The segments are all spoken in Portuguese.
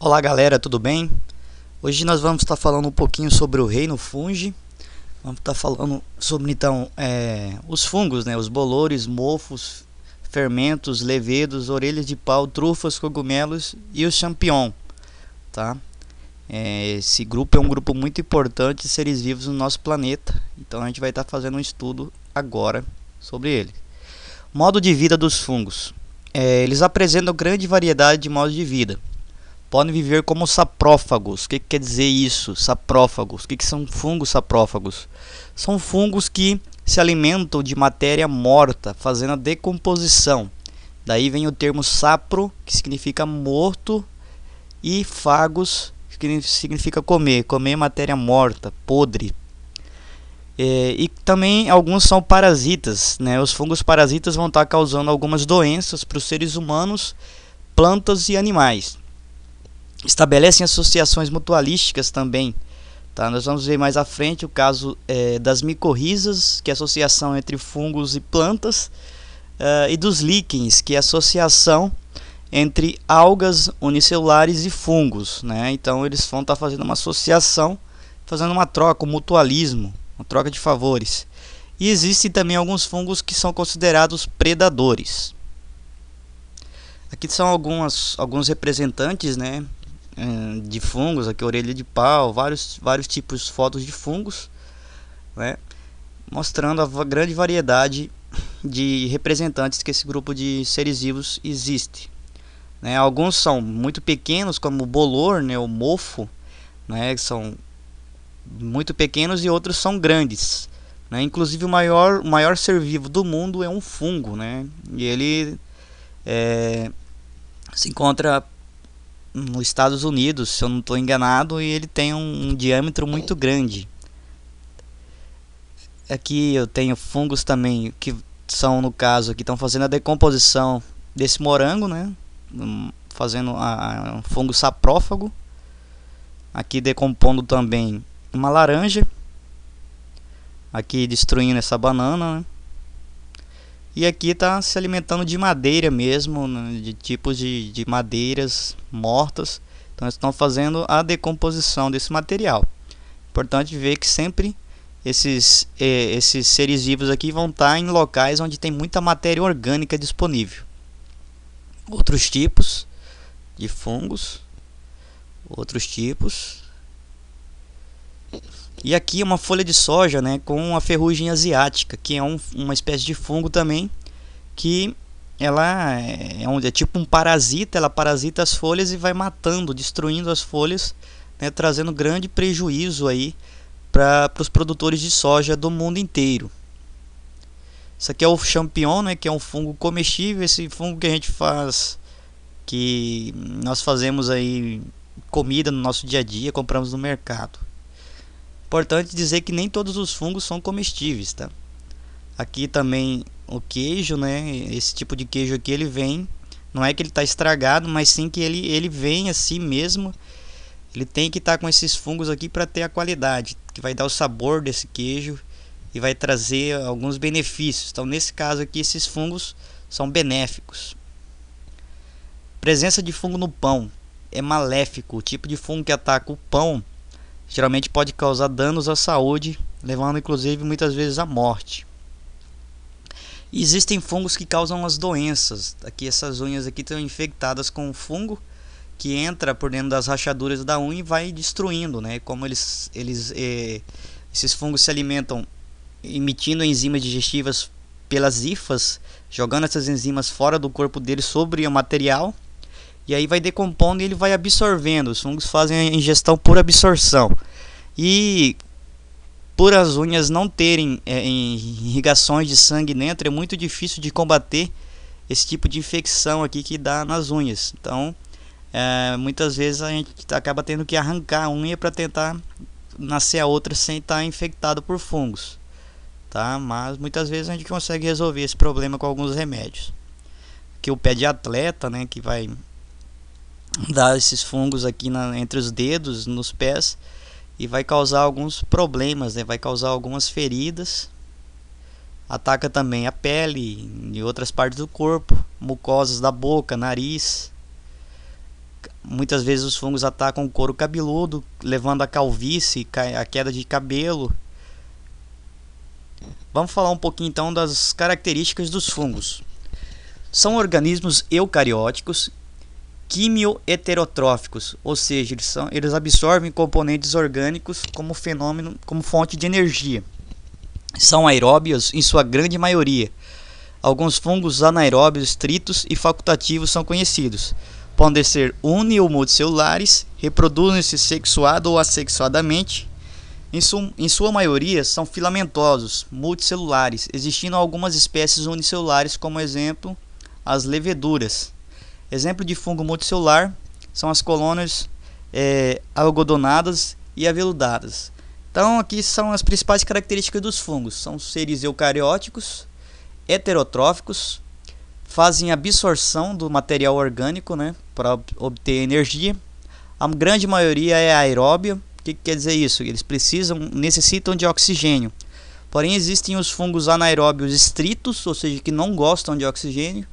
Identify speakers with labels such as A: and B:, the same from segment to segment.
A: Olá galera, tudo bem? Hoje nós vamos estar falando um pouquinho sobre o reino fungi. Vamos estar falando sobre então os fungos, né? Os bolores, mofos, fermentos, levedos, orelhas de pau, trufas, cogumelos e os champignon, tá? Esse grupo é um grupo muito importante de seres vivos no nosso planeta. Então a gente vai estar fazendo um estudo agora sobre ele. Modo de vida dos fungos. Eles apresentam grande variedade de modos de vida. Podem viver como saprófagos. O que quer dizer isso? Saprófagos. O que são fungos saprófagos? São fungos que se alimentam de matéria morta, fazendo a decomposição. Daí vem o termo sapro, que significa morto, e fagos, que significa comer. Comer matéria morta, podre. E também alguns são parasitas, né? Os fungos parasitas vão estar causando algumas doenças para os seres humanos, plantas e animais. Estabelecem associações mutualísticas também, tá? Nós vamos ver mais à frente o caso das micorrizas, que é a associação entre fungos e plantas, e dos líquens, que é a associação entre algas unicelulares e fungos, né? Então eles vão estar fazendo uma associação, fazendo uma troca, um mutualismo, uma troca de favores. E existem também alguns fungos que são considerados predadores. Aqui são alguns representantes, né, de fungos, aqui orelha de pau, vários tipos de fotos de fungos, né, mostrando a grande variedade de representantes que esse grupo de seres vivos existe, né. Alguns são muito pequenos, como o bolor, né, o mofo, né, que são muito pequenos, e outros são grandes, né. Inclusive o maior ser vivo do mundo é um fungo, né, e ele se encontra nos Estados Unidos, se eu não estou enganado, e ele tem um diâmetro muito grande. Aqui eu tenho fungos também que são, no caso, que estão fazendo a decomposição desse morango, né? Fazendo um fungo saprófago. Aqui decompondo também uma laranja. Aqui destruindo essa banana, né? E aqui está se alimentando de madeira mesmo, né, de tipos de madeiras mortas. Então eles estão fazendo a decomposição desse material. Importante ver que sempre esses seres vivos aqui vão estar em locais onde tem muita matéria orgânica disponível. Outros tipos de fungos. Outros tipos. E aqui uma folha de soja, né, com a ferrugem asiática, que é uma espécie de fungo também, que ela é tipo um parasita. Ela parasita as folhas e vai matando, destruindo as folhas, né, trazendo grande prejuízo aí para os produtores de soja do mundo inteiro. Isso aqui é o champignon, né, que é um fungo comestível. Esse fungo que a gente faz, que nós fazemos aí comida no nosso dia a dia, compramos no mercado. Importante dizer que nem todos os fungos são comestíveis, tá? Aqui também o queijo, né? Esse tipo de queijo aqui, ele vem, não é que ele está estragado, mas sim que ele vem assim mesmo. Ele tem que estar com esses fungos aqui para ter a qualidade, que vai dar o sabor desse queijo e vai trazer alguns benefícios. Então, nesse caso aqui, esses fungos são benéficos. Presença de fungo no pão é maléfico. O tipo de fungo que ataca o pão geralmente pode causar danos à saúde, levando inclusive muitas vezes à morte. E existem fungos que causam as doenças. Aqui essas unhas aqui estão infectadas com um fungo que entra por dentro das rachaduras da unha e vai destruindo, né? Como esses fungos se alimentam emitindo enzimas digestivas pelas hifas, jogando essas enzimas fora do corpo deles sobre o material. E aí vai decompondo e ele vai absorvendo. Os fungos fazem a ingestão por absorção. E por as unhas não terem irrigações de sangue dentro, é muito difícil de combater esse tipo de infecção aqui que dá nas unhas. Então, muitas vezes a gente acaba tendo que arrancar a unha para tentar nascer a outra sem estar infectado por fungos, tá? Mas muitas vezes a gente consegue resolver esse problema com alguns remédios. Aqui o pé de atleta, né, que vai dar esses fungos aqui entre os dedos, nos pés, e vai causar alguns problemas, né? Vai causar algumas feridas. Ataca também a pele e outras partes do corpo, mucosas da boca, nariz. Muitas vezes os fungos atacam o couro cabeludo, levando a calvície, a queda de cabelo. Vamos falar um pouquinho então das características dos fungos. São organismos eucarióticos, quimioheterotróficos, ou seja, eles absorvem componentes orgânicos como fenômeno, como fonte de energia. São aeróbios em sua grande maioria. Alguns fungos anaeróbios estritos e facultativos são conhecidos. Podem ser uni- ou multicelulares, reproduzem-se sexuado ou assexuadamente. Em sua maioria são filamentosos, multicelulares, existindo algumas espécies unicelulares, como exemplo, as leveduras. Exemplo de fungo multicelular são as colônias algodonadas e aveludadas. Então aqui são as principais características dos fungos. São seres eucarióticos, heterotróficos, fazem absorção do material orgânico, né, para obter energia. A grande maioria é aeróbia. O que quer dizer isso? Eles necessitam de oxigênio. Porém existem os fungos anaeróbios estritos, ou seja, que não gostam de oxigênio,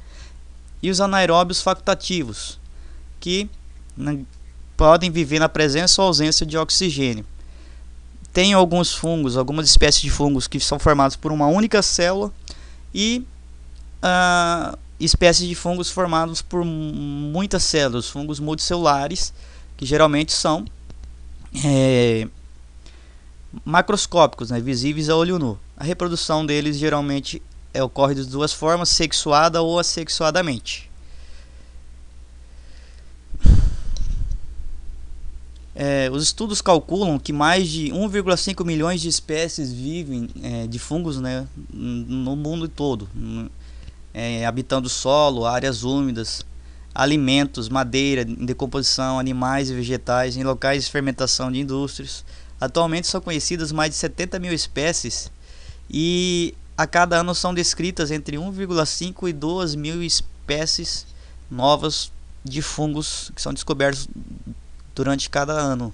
A: e os anaeróbios facultativos, que podem viver na presença ou ausência de oxigênio. Tem alguns fungos, algumas espécies de fungos que são formados por uma única célula e espécies de fungos formados por muitas células, fungos multicelulares, que geralmente são macroscópicos, né, visíveis a olho nu. A reprodução deles geralmente ocorre de duas formas, sexuada ou assexuadamente. Os estudos calculam que mais de 1,5 milhões de espécies vivem de fungos, né, no mundo todo, habitando solo, áreas úmidas, alimentos, madeira em decomposição, animais e vegetais, em locais de fermentação de indústrias. Atualmente são conhecidas mais de 70 mil espécies e a cada ano são descritas entre 1,5 e 2 mil espécies novas de fungos que são descobertos durante cada ano.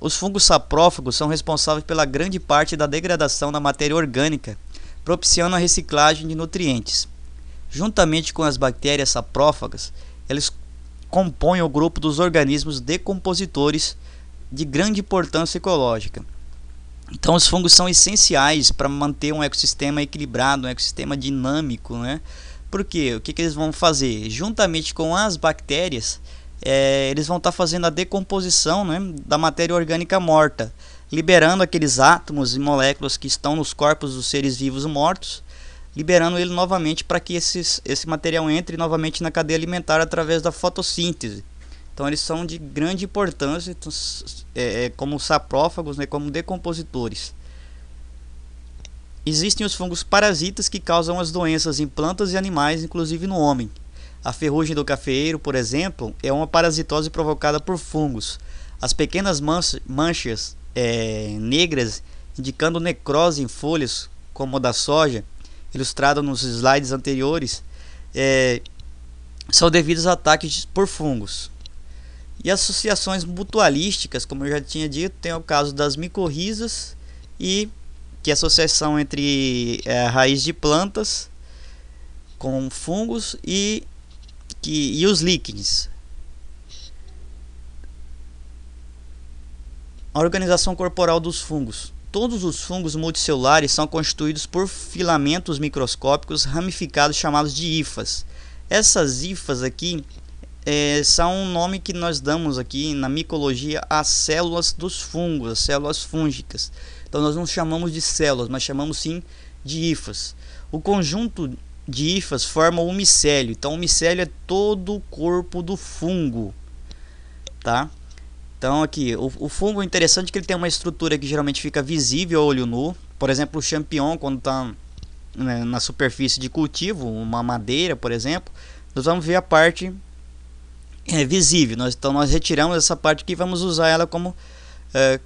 A: Os fungos saprófagos são responsáveis pela grande parte da degradação da matéria orgânica, propiciando a reciclagem de nutrientes. Juntamente com as bactérias saprófagas, eles compõem o grupo dos organismos decompositores de grande importância ecológica. Então os fungos são essenciais para manter um ecossistema equilibrado, um ecossistema dinâmico, né? Por quê? O que eles vão fazer? Juntamente com as bactérias, eles vão estar fazendo a decomposição, né, da matéria orgânica morta, liberando aqueles átomos e moléculas que estão nos corpos dos seres vivos mortos, liberando ele novamente para que esse material entre novamente na cadeia alimentar através da fotossíntese. Então eles são de grande importância, como saprófagos, né, como decompositores. Existem os fungos parasitas que causam as doenças em plantas e animais, inclusive no homem. A ferrugem do cafeeiro, por exemplo, é uma parasitose provocada por fungos. As pequenas manchas negras, indicando necrose em folhas, como a da soja, ilustrada nos slides anteriores, são devidos a ataques por fungos. E associações mutualísticas, como eu já tinha dito, tem o caso das micorrizas, que é a associação entre a raiz de plantas com fungos e os líquens. A organização corporal dos fungos. Todos os fungos multicelulares são constituídos por filamentos microscópicos ramificados chamados de hifas. Essas hifas aqui são um nome que nós damos aqui na micologia às células dos fungos, as células fúngicas. Então nós não chamamos de células, mas chamamos sim de hifas. O conjunto de hifas forma o micélio. Então o micélio é todo o corpo do fungo, tá? Então aqui, o fungo é interessante que ele tem uma estrutura que geralmente fica visível a olho nu. Por exemplo, o champignon, quando está na superfície de cultivo, uma madeira, por exemplo, nós vamos ver a parte visível. Então nós retiramos essa parte aqui e vamos usar ela como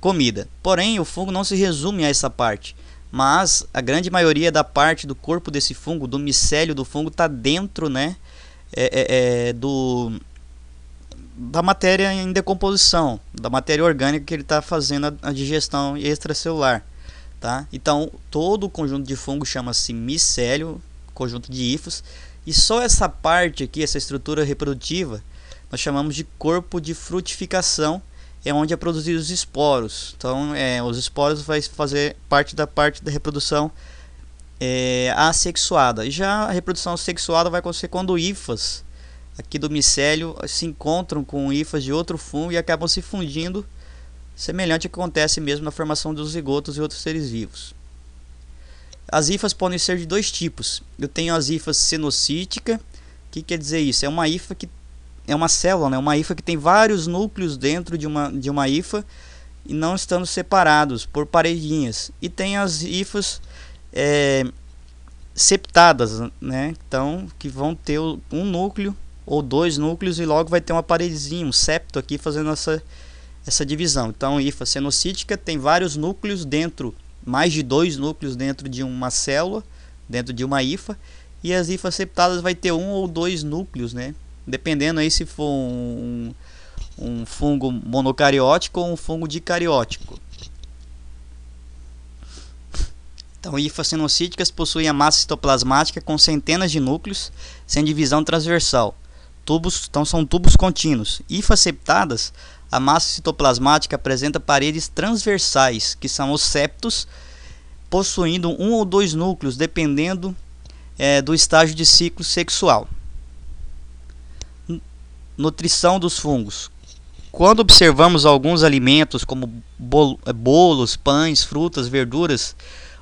A: comida. Porém, o fungo não se resume a essa parte, mas a grande maioria da parte do corpo desse fungo, do micélio do fungo, está dentro, né, da matéria em decomposição, da matéria orgânica que ele está fazendo a digestão extracelular, tá? Então todo o conjunto de fungo chama-se micélio, conjunto de hifas, E só essa parte aqui, essa estrutura reprodutiva, nós chamamos de corpo de frutificação, é onde é produzido os esporos. Então, os esporos vai fazer parte da reprodução assexuada. Já a reprodução sexuada vai acontecer quando hifas aqui do micélio se encontram com hifas de outro fungo e acabam se fundindo, semelhante ao que acontece mesmo na formação dos zigotos e outros seres vivos. As hifas podem ser de dois tipos. Eu tenho as hifas cenocítica. O que quer dizer isso? É uma hifa que é uma célula, né? Uma hifa que tem vários núcleos dentro de uma hifa e não estando separados por paredinhas. E tem as hifas septadas, né? Então, que vão ter um núcleo ou dois núcleos e logo vai ter uma paredezinha, um septo aqui fazendo essa divisão. Então, hifa cenocítica tem vários núcleos dentro, mais de 2 núcleos dentro de uma célula, dentro de uma hifa, e as hifas septadas vai ter 1 ou 2 núcleos, né? Dependendo aí se for um fungo monocariótico ou um fungo dicariótico. Então, hifas cenocíticas possuem a massa citoplasmática com centenas de núcleos, sem divisão transversal. Então são tubos contínuos. Hifas septadas, a massa citoplasmática apresenta paredes transversais, que são os septos, possuindo 1 ou 2 núcleos, dependendo do estágio de ciclo sexual. Nutrição dos fungos. Quando observamos alguns alimentos como bolos, pães, frutas, verduras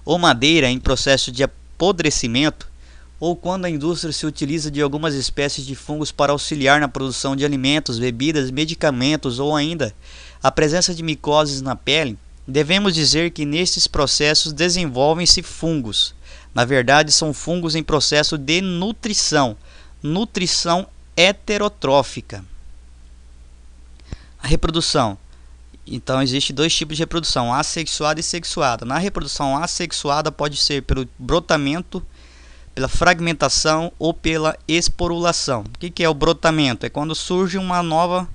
A: ou madeira em processo de apodrecimento, ou quando a indústria se utiliza de algumas espécies de fungos para auxiliar na produção de alimentos, bebidas, medicamentos ou ainda a presença de micoses na pele, devemos dizer que nestes processos desenvolvem-se fungos. Na verdade, são fungos em processo de nutrição heterotrófica. A reprodução. Então, existe 2 tipos de reprodução, assexuada e sexuada. Na reprodução assexuada pode ser pelo brotamento, pela fragmentação ou pela esporulação. O que é o brotamento? É quando surge uma nova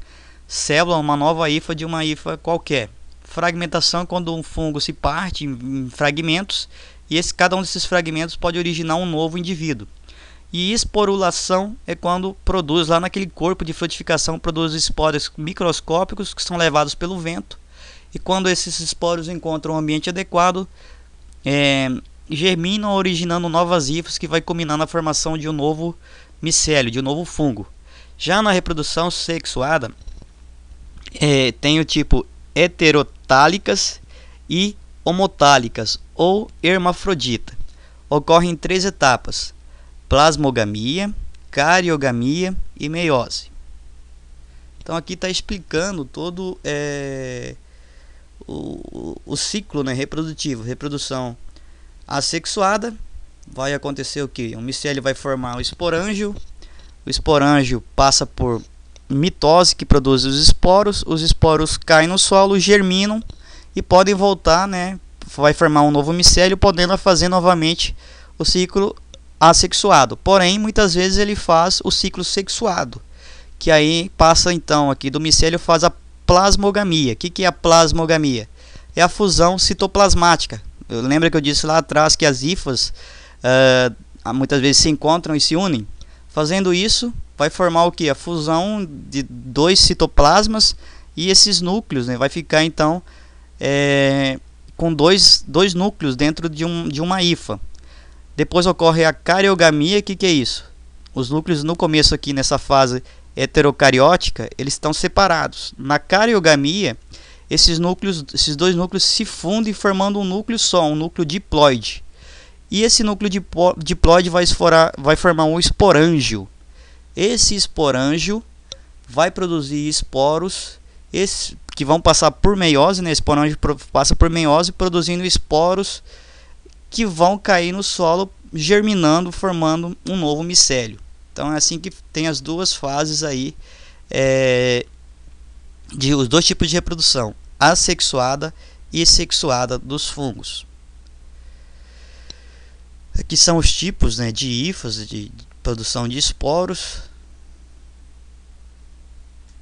A: célula, uma nova hifa de uma hifa qualquer. Fragmentação é quando um fungo se parte em fragmentos e cada um desses fragmentos pode originar um novo indivíduo. E esporulação é quando produz lá naquele corpo de frutificação, produz esporos microscópicos que são levados pelo vento. E quando esses esporos encontram um ambiente adequado, germinam, originando novas hifas que vai culminar na formação de um novo micélio, de um novo fungo. Já na reprodução sexuada, tem o tipo heterotálicas e homotálicas ou hermafrodita. Ocorre em 3 etapas: plasmogamia, cariogamia e meiose. Então aqui está explicando todo o ciclo, né, reprodutivo. Reprodução assexuada, vai acontecer o que? O micélio vai formar o esporângio passa por mitose, que produz os esporos caem no solo, germinam e podem voltar, né, vai formar um novo micélio, podendo fazer novamente o ciclo assexuado. Porém, muitas vezes ele faz o ciclo sexuado, que aí passa então aqui do micélio, faz a plasmogamia. O que é a plasmogamia? É a fusão citoplasmática. Eu lembro que eu disse lá atrás que as hifas muitas vezes se encontram e se unem. Fazendo isso, vai formar o que? A fusão de 2 citoplasmas e esses núcleos, né? Vai ficar então com dois núcleos dentro de uma hifa. Depois ocorre a cariogamia. O que é isso? Os núcleos no começo aqui nessa fase heterocariótica, eles estão separados. Na cariogamia, esses 2 núcleos se fundem formando um núcleo só, um núcleo diploide. E esse núcleo diploide vai formar um esporângio. Esse esporângio vai produzir esporos que vão passar por meiose, né? Esporângio passa por meiose, produzindo esporos que vão cair no solo, germinando, formando um novo micélio. Então é assim que tem as 2 fases aí, os 2 tipos de reprodução, assexuada e sexuada dos fungos. Aqui são os tipos, né, de hifas, de produção de esporos.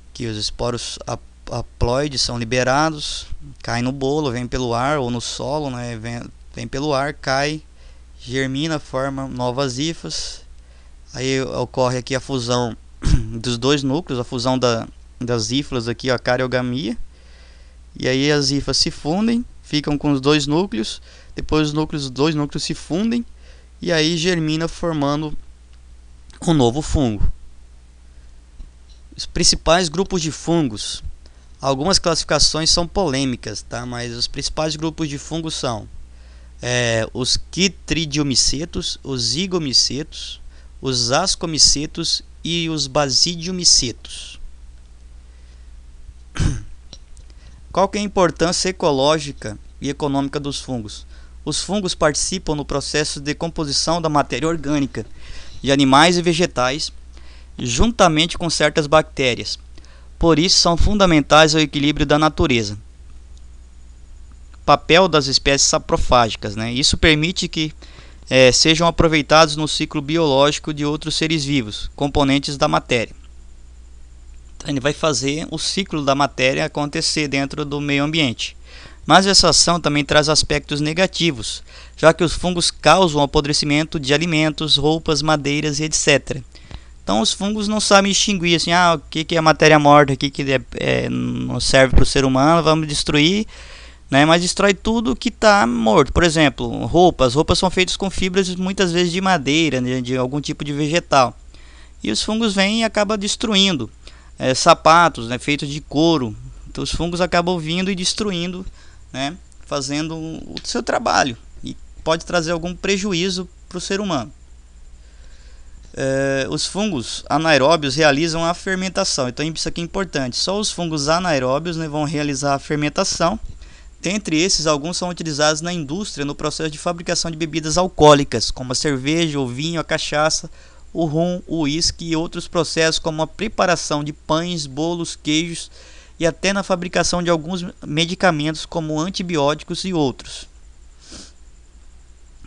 A: Aqui os esporos haploides são liberados, caem no bolo, vem pelo ar ou no solo, né, vem pelo ar, cai, germina, forma novas hifas. Aí ocorre aqui a fusão dos dois núcleos, a fusão das híflas aqui, a cariogamia. E aí as hifas se fundem, ficam com os dois núcleos, depois os dois núcleos se fundem e aí germina formando um novo fungo. Os principais grupos de fungos. Algumas classificações são polêmicas, tá? Mas os principais grupos de fungos são os quitridiomicetos, os zigomicetos, os ascomicetos e os basidiomicetos. Qual que é a importância ecológica e econômica dos fungos? Os fungos participam no processo de decomposição da matéria orgânica de animais e vegetais, juntamente com certas bactérias. Por isso, são fundamentais ao equilíbrio da natureza. Papel das espécies saprofágicas, né? Isso permite que sejam aproveitados no ciclo biológico de outros seres vivos, componentes da matéria. Então, ele vai fazer o ciclo da matéria acontecer dentro do meio ambiente. Mas essa ação também traz aspectos negativos, já que os fungos causam o apodrecimento de alimentos, roupas, madeiras e etc. Então os fungos não sabem distinguir assim, o que é matéria morta, o que não serve para o ser humano, vamos destruir, né? Mas destrói tudo que está morto. Por exemplo, roupas são feitas com fibras muitas vezes de madeira, né, de algum tipo de vegetal. E os fungos vêm e acabam destruindo. Sapatos, né, feitos de couro. Então os fungos acabam vindo e destruindo, né, fazendo o seu trabalho. E pode trazer algum prejuízo para o ser humano. Os fungos anaeróbios realizam a fermentação. Então isso aqui é importante. Só os fungos anaeróbios, né, vão realizar a fermentação. Dentre esses, alguns são utilizados na indústria no processo de fabricação de bebidas alcoólicas, como a cerveja, o vinho, a cachaça, o rum, o uísque e outros processos como a preparação de pães, bolos, queijos e até na fabricação de alguns medicamentos como antibióticos e outros.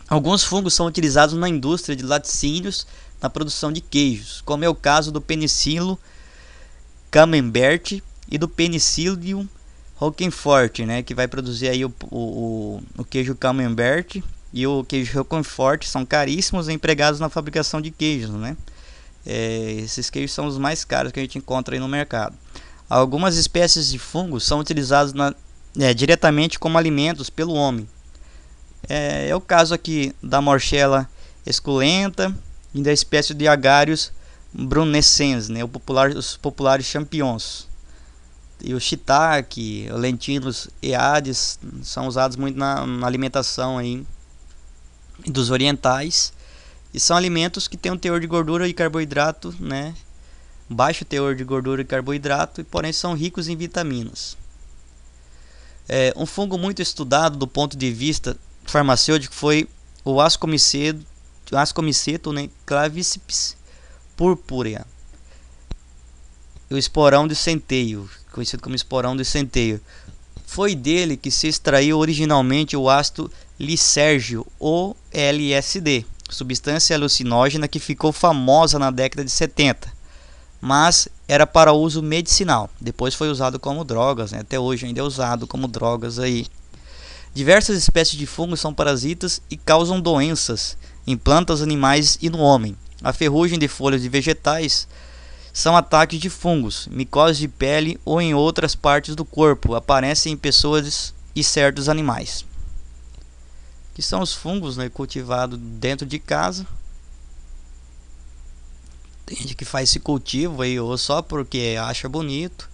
A: Alguns fungos são utilizados na indústria de laticínios na produção de queijos, como é o caso do Penicillium camembert e do Penicillium roquefort, né, que vai produzir aí o queijo camembert e o queijo roquefort. São caríssimos e empregados na fabricação de queijos, né? Esses queijos são os mais caros que a gente encontra aí no mercado. Algumas espécies de fungos são utilizados diretamente como alimentos pelo homem. É o caso aqui da Morchella esculenta e da espécie de Agaricus brunescens, né, os populares champignons. E o shiitake, o lentilhos eades são usados muito na alimentação aí dos orientais. E são alimentos que têm um teor de gordura e carboidrato, né, baixo teor de gordura e carboidrato, e porém são ricos em vitaminas. Um fungo muito estudado do ponto de vista farmacêutico foi o ascomiceto, né, Clavíceps purpurea. O esporão de centeio, conhecido como esporão de centeio. Foi dele que se extraiu originalmente o ácido lisérgio, ou LSD, substância alucinógena que ficou famosa na década de 70, mas era para uso medicinal. Depois foi usado como drogas, né? Até hoje ainda é usado como drogas aí. Diversas espécies de fungos são parasitas e causam doenças em plantas, animais e no homem. A ferrugem de folhas de vegetais são ataques de fungos, micoses de pele ou em outras partes do corpo, aparecem em pessoas e certos animais. Que são os fungos, né, cultivados dentro de casa. Tem gente que faz esse cultivo aí ou só porque acha bonito,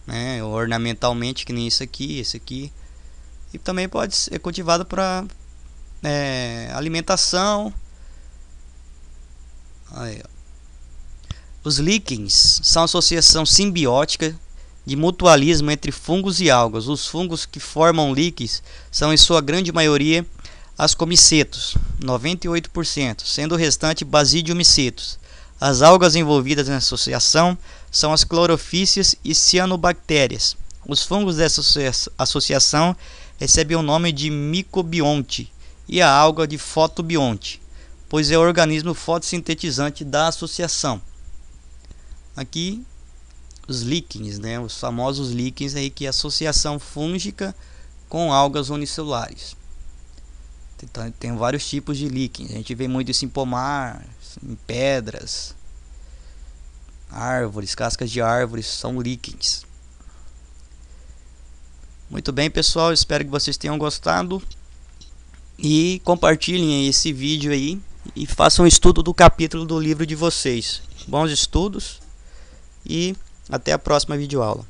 A: né, ornamentalmente, que nem esse aqui. E também pode ser cultivado para alimentação. Aí, ó. Os líquens são associação simbiótica de mutualismo entre fungos e algas. Os fungos que formam líquens são em sua grande maioria ascomicetos, 98%, sendo o restante basidiomicetos. As algas envolvidas na associação são as clorofícias e cianobactérias. Os fungos dessa associação recebem o nome de micobionte e a alga de fotobionte, pois é o organismo fotossintetizante da associação. Aqui os líquens, né, os famosos líquens aí, que é associação fúngica com algas unicelulares. Tem vários tipos de líquens. A gente vê muito isso em pomar, em pedras, árvores, cascas de árvores são líquens. Muito bem, pessoal, espero que vocês tenham gostado e compartilhem esse vídeo aí e façam um estudo do capítulo do livro de vocês. Bons estudos e até a próxima videoaula.